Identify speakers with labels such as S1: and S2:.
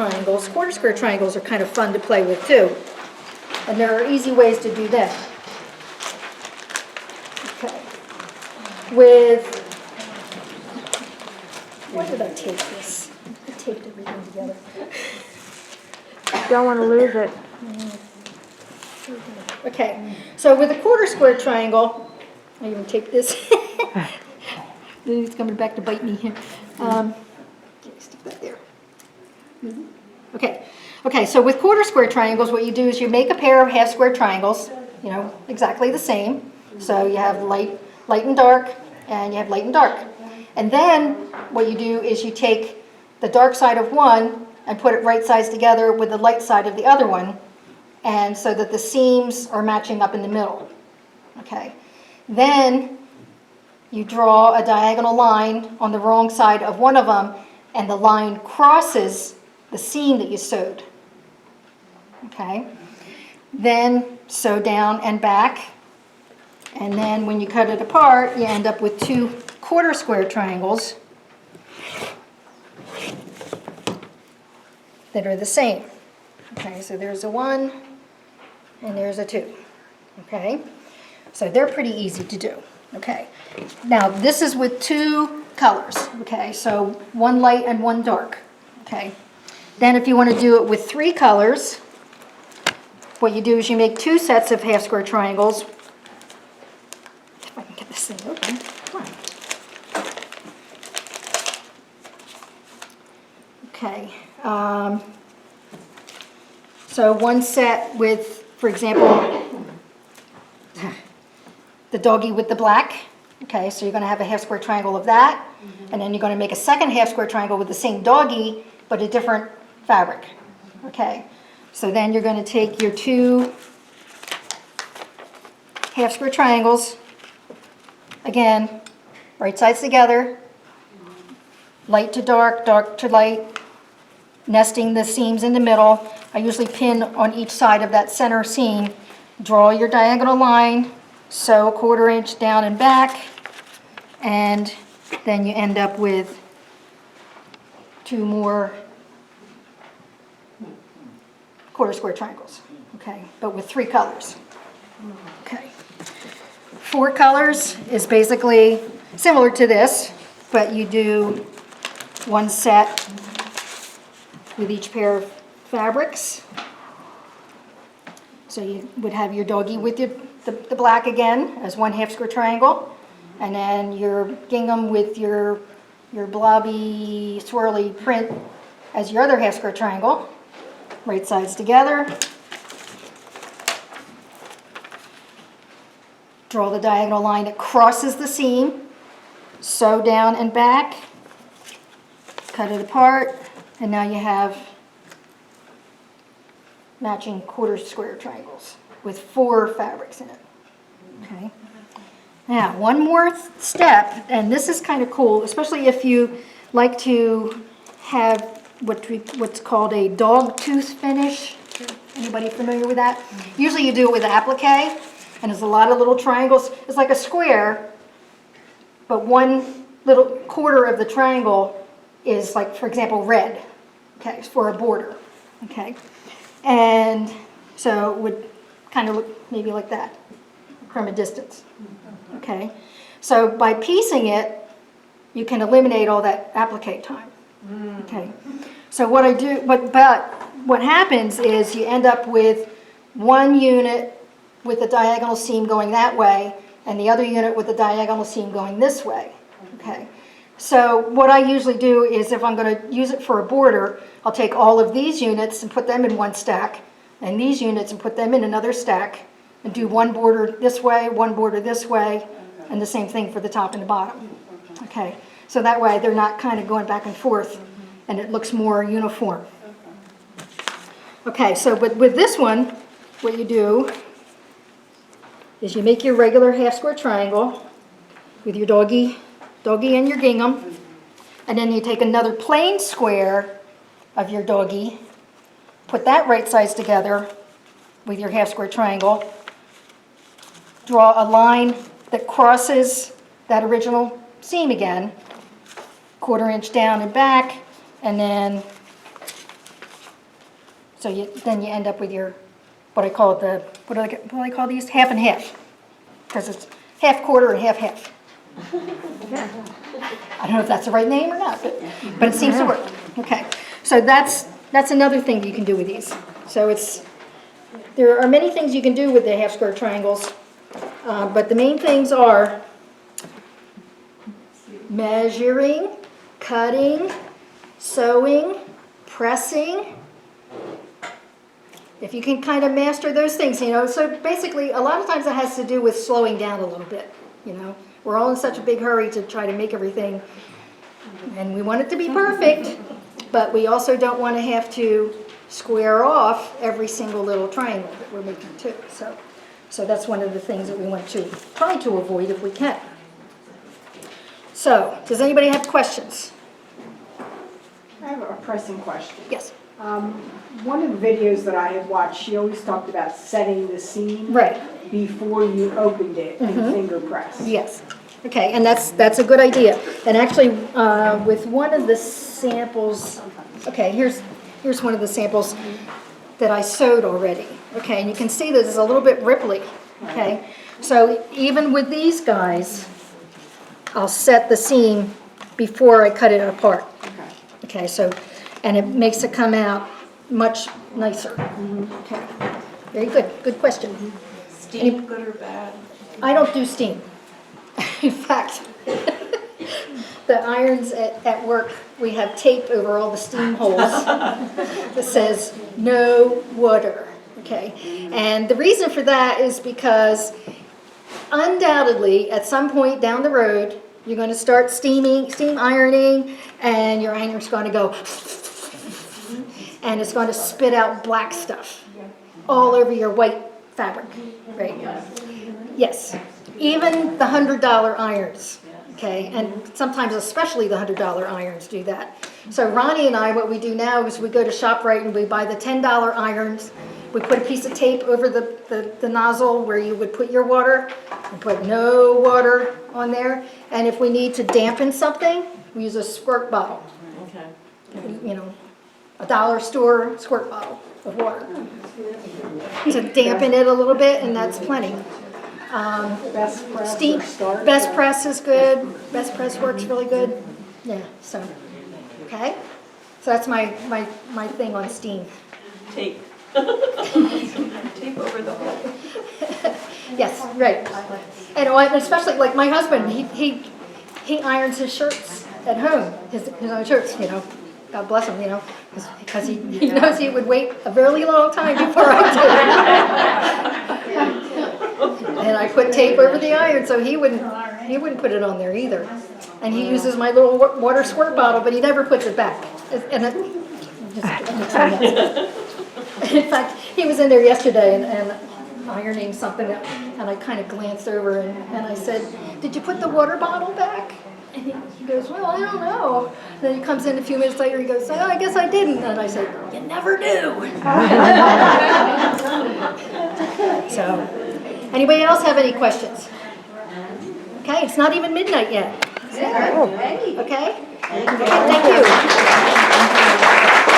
S1: Triangles. Quarter square triangles are kind of fun to play with too. And there are easy ways to do that. Okay. Why did I tape this? I taped everything together.
S2: Don't want to lose it.
S1: Okay, so with a quarter square triangle, I even taped this. It's coming back to bite me here. Stick that there. Okay, so with quarter square triangles, what you do is you make a pair of half square triangles, exactly the same. So you have light and dark, and you have light and dark. And then what you do is you take the dark side of one and put it right sides together with the light side of the other one, and so that the seams are matching up in the middle. Okay. Then you draw a diagonal line on the wrong side of one of them, and the line crosses the seam that you sewed. Okay. Then sew down and back, and then when you cut it apart, you end up with two quarter square triangles that are the same. Okay, so there's a 1 and there's a 2. Okay, so they're pretty easy to do. Okay, now this is with two colors. Okay, so one light and one dark. Okay, then if you want to do it with three colors, what you do is you make two sets of half square triangles. If I can get this thing open. Come on. Okay. So one set with, for example, the doggy with the black. Okay, so you're going to have a half square triangle of that. And then you're going to make a second half square triangle with the same doggy, but a different fabric. Okay, so then you're going to take your two half square triangles, again, right sides together, light to dark, dark to light, nesting the seams in the middle. I usually pin on each side of that center seam. Draw your diagonal line, sew 1/4 inch down and back, and then you end up with two more quarter square triangles, okay, but with three colors. Okay. 4 colors is basically similar to this, but you do one set with each pair of fabrics. So you would have your doggy with the black again as one half square triangle, and then your gingham with your blobby swirly print as your other half square triangle, right sides together. Draw the diagonal line that crosses the seam, sew down and back, cut it apart, and now you have matching quarter square triangles with 4 fabrics in it. Okay. Now, one more step, and this is kind of cool, especially if you like to have what's called a dog tooth finish. Anybody familiar with that? Usually you do it with applique, and there's a lot of little triangles. It's like a square, but one little quarter of the triangle is, like, for example, red. Okay, it's for a border. Okay, and so it would kind of look maybe like that from a distance. Okay, so by piecing it, you can eliminate all that applique time. Okay, so what I do, but what happens is you end up with one unit with a diagonal seam going that way, and the other unit with a diagonal seam going this way. Okay, so what I usually do is, if I'm going to use it for a border, I'll take all of these units and put them in one stack, and these units and put them in another stack, and do one border this way, one border this way, and the same thing for the top and the bottom. Okay, so that way they're not kind of going back and forth, and it looks more uniform. Okay, so but with this one, what you do is you make your regular half square triangle with your doggy and your gingham, and then you take another plain square of your doggy, put that right sides together with your half square triangle, draw a line that crosses that original seam again, 1/4 inch down and back, and then So then you end up with your, what I call what do I call these? Half and half. Because it's half quarter and half half. I don't know if that's the right name or not, but it seems to work. Okay, so that's another thing you can do with these. So there are many things you can do with the half square triangles, but the main things are measuring, cutting, sewing, pressing. If you can kind of master those things, you know, so basically a lot of times it has to do with slowing down a little bit, you know. We're all in such a big hurry to try to make everything, and we want it to be perfect, but we also don't want to have to square off every single little triangle that we're making too. So that's one of the things that we want to try to avoid if we can. So, does anybody have questions?
S2: I have a pressing question.
S1: Yes.
S2: One of the videos that I had watched, she always talked about setting the seam
S1: Right.
S2: before you opened it and finger press.
S1: Yes. Okay, and that's a good idea. And actually, with one of the samples, okay, here's one of the samples that I sewed already. Okay, and you can see that it's a little bit ripply. Okay, so even with these guys, I'll set the seam before I cut it apart. Okay, so, and it makes it come out much nicer. Okay, very good. Good question.
S3: Steam, good or bad?
S1: I don't do steam. In fact, the irons at work, we have tape over all the steam holes that says no water. Okay, and the reason for that is because undoubtedly at some point down the road you're going to start steam ironing, and your iron's going to go and it's going to spit out black stuff all over your white fabric, right? Yes, even the $100 irons, okay, and sometimes especially the $100 irons do that. So Ronnie and I, what we do now is we go to ShopRite and we buy the $10 irons. We put a piece of tape over the nozzle where you would put your water, and put no water on there. And if we need to dampen something, we use a squirt bottle.
S3: Okay.
S1: You know, a dollar store squirt bottle of water to dampen it a little bit, and that's plenty.
S2: Best press
S1: Steam,
S2: or start?
S1: best press is good. Best press works really good. Yeah, so, okay. So that's my thing on steam.
S3: Tape. Tape over the hole.
S1: Yes, right. And especially like my husband, he irons his shirts at home, his own shirts, you know. God bless him, you know, because he knows he would wait a very long time before I did. And I put tape over the iron so he wouldn't put it on there either. And he uses my little water squirt bottle, but he never puts it back. And it just makes me nuts. In fact, he was in there yesterday and ironing something, and I kind of glanced over and I said, "Did you put the water bottle back?" And he goes, "Well, I don't know." Then he comes in a few minutes later, he goes, "Oh, I guess I didn't." And I said, "You never do." So, anybody else have any questions? Okay, it's not even midnight yet. Okay? Okay, thank you.